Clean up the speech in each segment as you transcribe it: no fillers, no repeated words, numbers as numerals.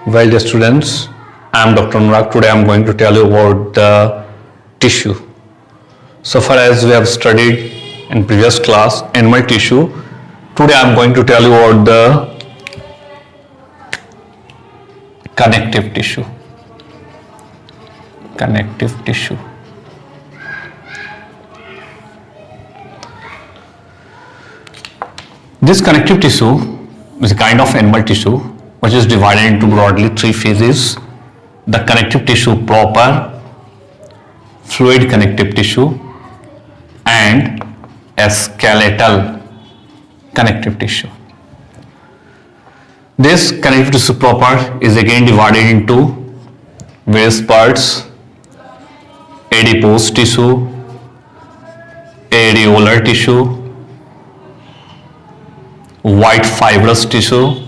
Well, dear students, I am Dr. Anurag. Today I am going to tell you about the tissue. So far as we have studied in previous class animal tissue, today I am going to tell you about the connective tissue. Connective tissue. This connective tissue is a kind of animal tissue which is divided into broadly three phases: the connective tissue proper, fluid connective tissue, and a skeletal connective tissue. This connective tissue proper is again divided into various parts: adipose tissue, areolar tissue, white fibrous tissue,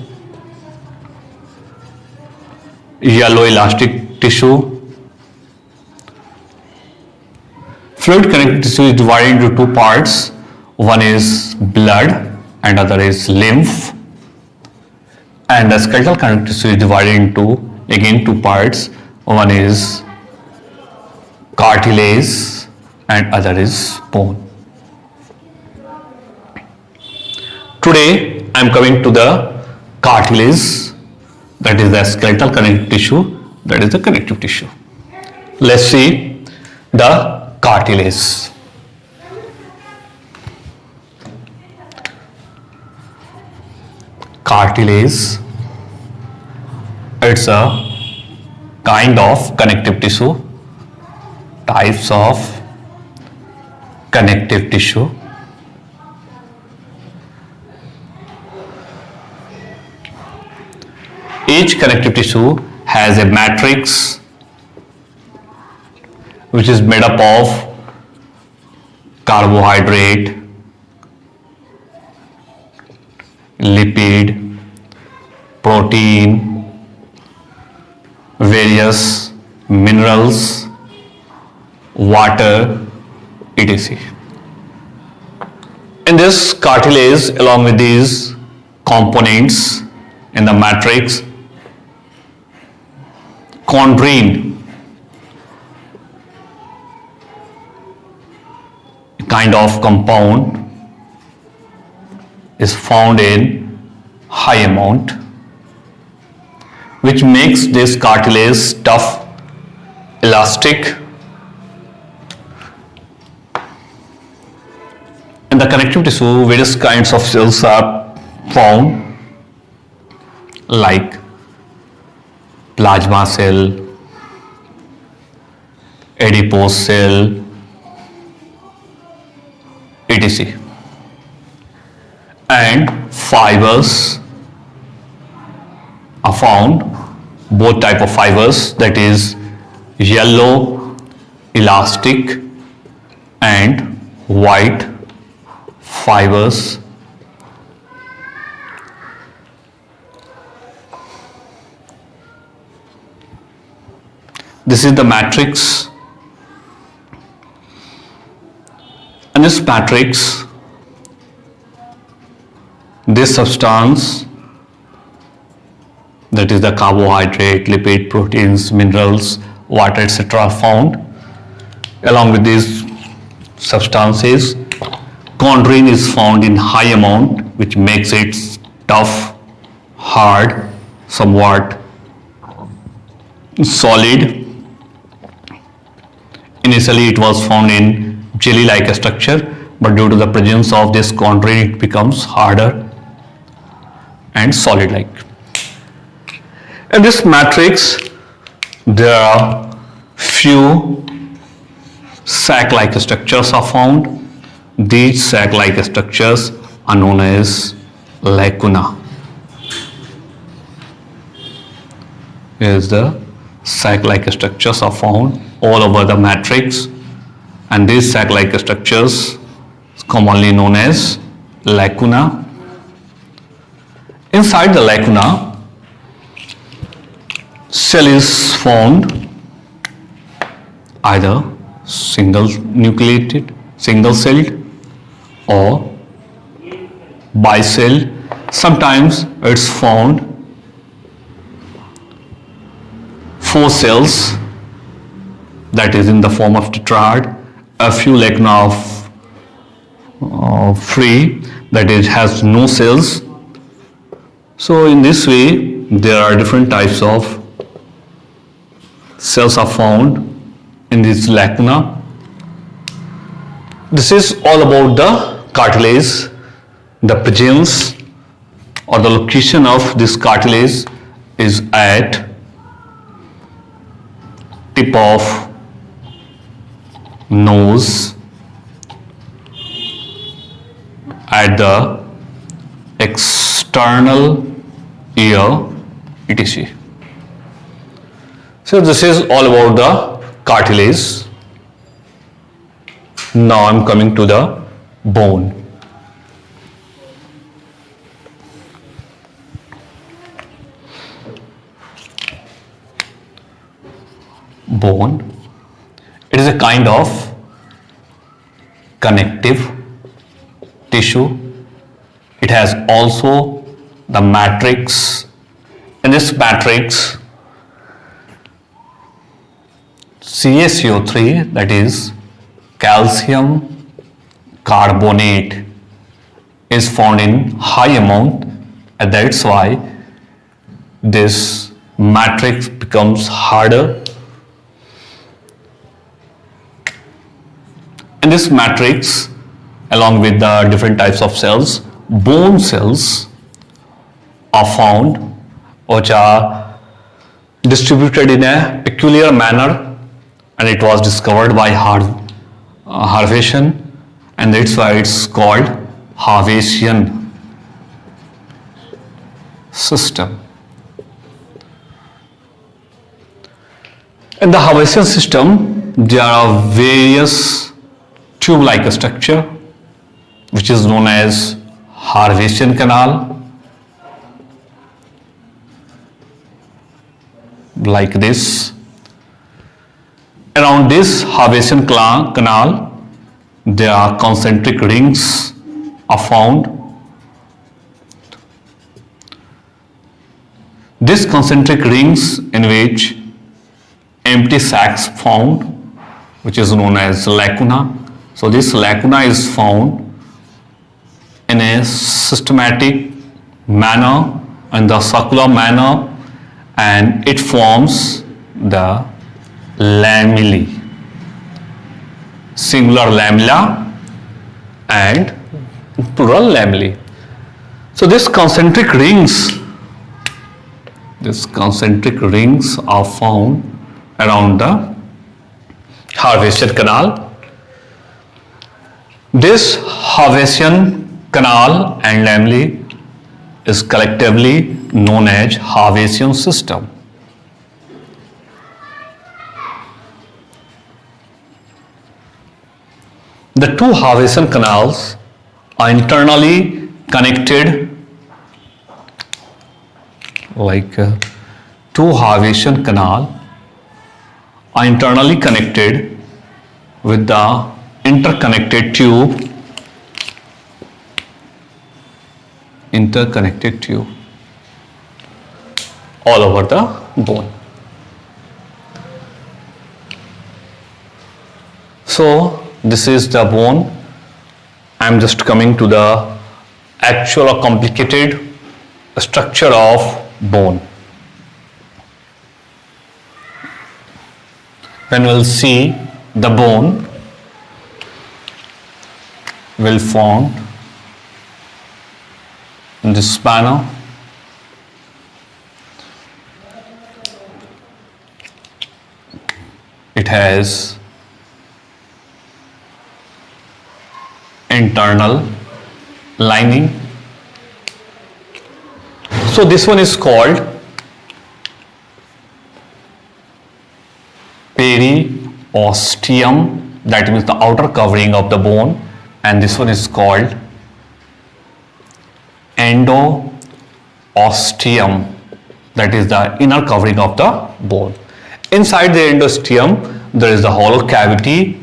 yellow elastic tissue. Fluid connective tissue is divided into two parts. One is blood and other is lymph. And the skeletal connective tissue is divided into again two parts. One is cartilage and other is bone. Today I am coming to the cartilage, that is the skeletal connective tissue, that is the connective tissue. Let's see the cartilage. Cartilage, it's a kind of connective tissue, types of connective tissue. Each connective tissue has a matrix which is made up of carbohydrate, lipid, protein, various minerals, water, etc. In this cartilage, along with these components in the matrix, chondrine, a kind of compound, is found in high amount, which makes this cartilage tough, elastic. In the connective tissue, various kinds of cells are found, like plasma cell, adipose cell, etc. And fibers are found, both type of fibers, that is yellow elastic and white fibers. This is the matrix, and this matrix, this substance, that is the carbohydrate, lipid, proteins, minerals, water, etc. found. Along with these substances, chondrine is found in high amount, which makes it tough, hard, somewhat solid. Initially it was found in jelly-like structure, but due to the presence of this chondrine, it becomes harder and solid-like. In this matrix, there are few sac-like structures are found. These sac-like structures are known as lacuna. Here is the sac-like structures are found all over the matrix, and these sac-like structures is commonly known as lacuna. Inside the lacuna, cell is found, either single nucleated, single celled, or bicell. Sometimes it's found 4 cells, that is in the form of tetrad, a few lacuna of free, that is has no cells. So in this way there are different types of cells are found in this lacuna. This is all about the cartilage, the presence or the location of this cartilage is at tip of nose, at the external ear, etc. So this is all about the cartilage. Now I am coming to the bone. Bone, it is a kind of connective tissue. It has also the matrix. In this matrix, CaCO3, that is calcium carbonate, is found in high amount, and that's why this matrix becomes harder. In this matrix, along with the different types of cells, bone cells are found, which are distributed in a peculiar manner, and it was discovered by Harvesian, and that's why it's called Harvesian system. In the Harvesian system, there are various tube-like structure, which is known as Harvesian canal, like this. Around this Harvesian canal, there are concentric rings are found. These concentric rings in which empty sacs found, which is known as lacuna. So this lacuna is found in a systematic manner, in the circular manner, and it forms the lamellae, singular lamella and plural lamellae. So these concentric rings are found around the Harvesian canal. This Harvesian canal and lamellae is collectively known as Harvesian system. The two Harvesian canals are internally connected, like two Harvesian canal are internally connected with the interconnected tube all over the bone. So this is the bone. I am just coming to the actual or complicated structure of bone. When we'll see the bone will form in this manner. It has internal lining. So this one is called periosteum, that means the outer covering of the bone, and this one is called endosteum, that is the inner covering of the bone. Inside the endosteum there is the hollow cavity.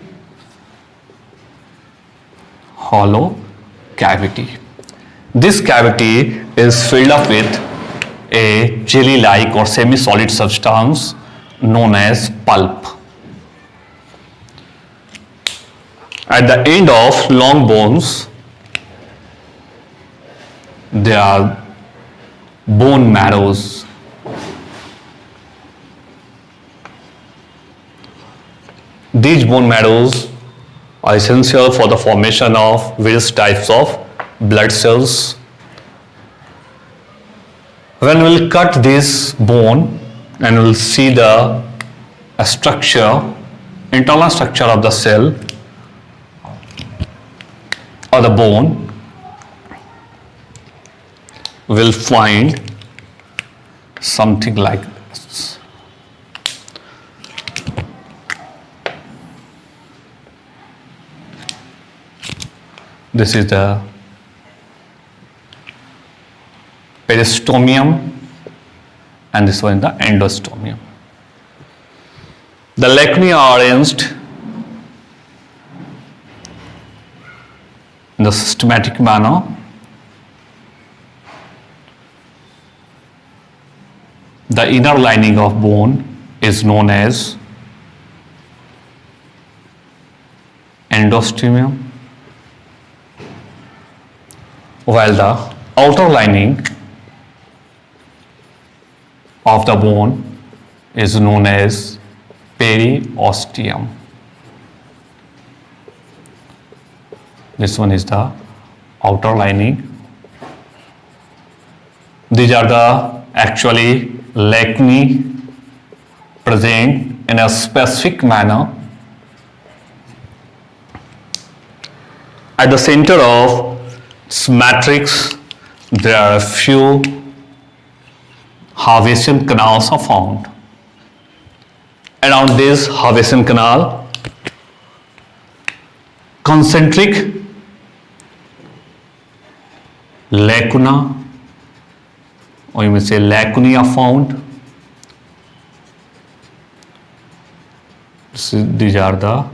This cavity is filled up with a jelly-like or semi-solid substance known as pulp. At the end of long bones, there are bone marrows. These bone marrows are essential for the formation of various types of blood cells. When we'll cut this bone and we'll see the structure, internal structure of the cell or the bone, we'll find something like this. This is the peristomium and this one is the endostomium. The lacunae are arranged in the systematic manner. The inner lining of bone is known as endostomium, while the outer lining of the bone is known as periosteum. This one is the outer lining. These are the actually lacunae present in a specific manner. At the center of this matrix, there are a few Harvesian canals are found. Around this Harvesian canal, concentric lacuna, or you may say lacunae, are found. These are the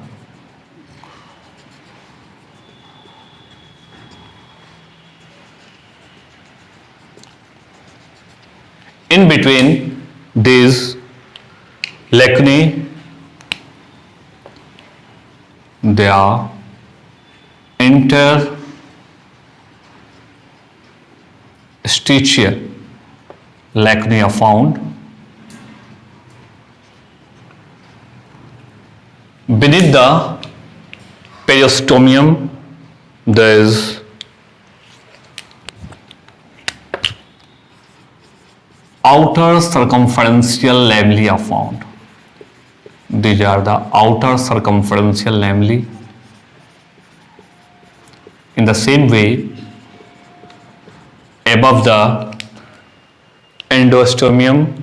in between these lacunae, there are interstitial lacunae are found. Beneath the periostomium, there is outer circumferential lamellae are found. These are the outer circumferential lamellae. In the same way, above the endostomium,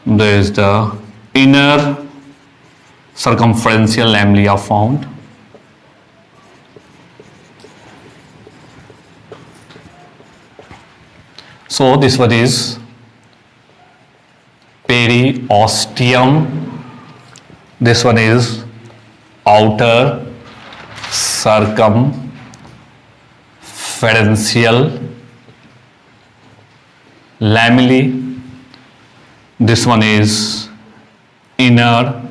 there is the inner circumferential lamellae are found. So this one is periosteum. This one is outer circumferential lamellae. This one is inner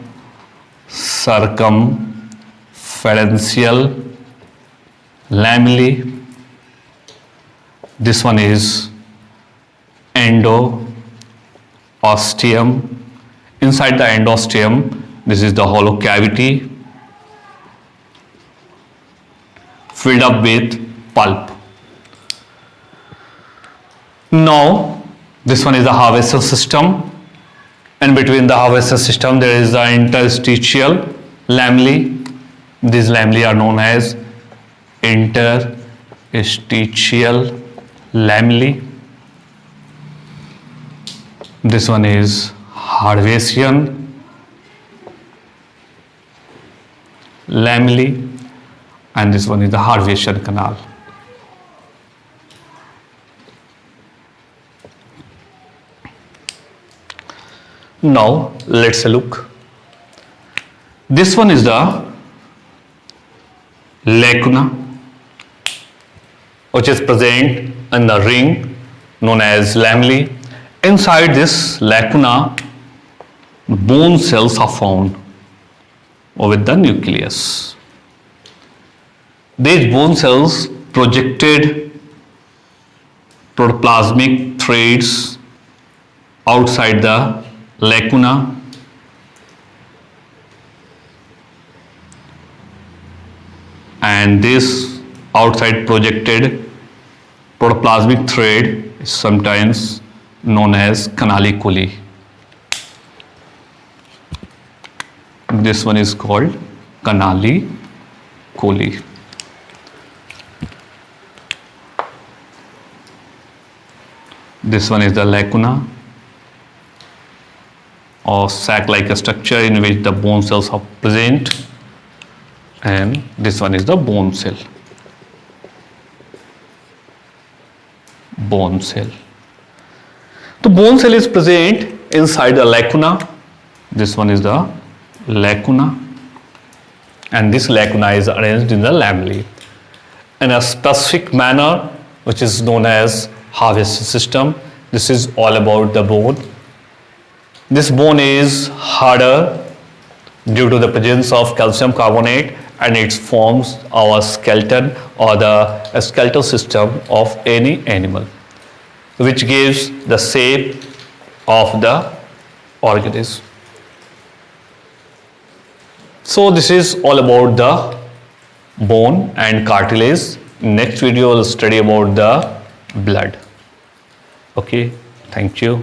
circumferential lamellae. This one is endosteum. Inside the endosteum, this is the hollow cavity filled up with pulp. Now, this one is the Harvesian system, and between the Harvesian system there is the interstitial lamellae. These lamellae are known as interstitial lamellae. This one is Harvesian lamellae, and this one is the Harvesian canal. Now let's look. This one is the lacuna, which is present in the ring known as lamellae. Inside this lacuna, bone cells are found with the nucleus. These bone cells projected protoplasmic threads outside the lacuna and this outside projected protoplasmic thread is sometimes known as canaliculi. This one is called canaliculi. This one is the lacuna or sac-like structure in which the bone cells are present, and this one is the bone cell. Bone cell. The bone cell is present inside the lacuna. This one is the lacuna, and this lacuna is arranged in the lamellae in a specific manner which is known as harvest system. This is all about the bone. This bone is harder due to the presence of calcium carbonate, and it forms our skeleton or the skeletal system of any animal, which gives the shape of the organism. So this is all about the bone and cartilage. Next video will study about the blood. Okay, thank you.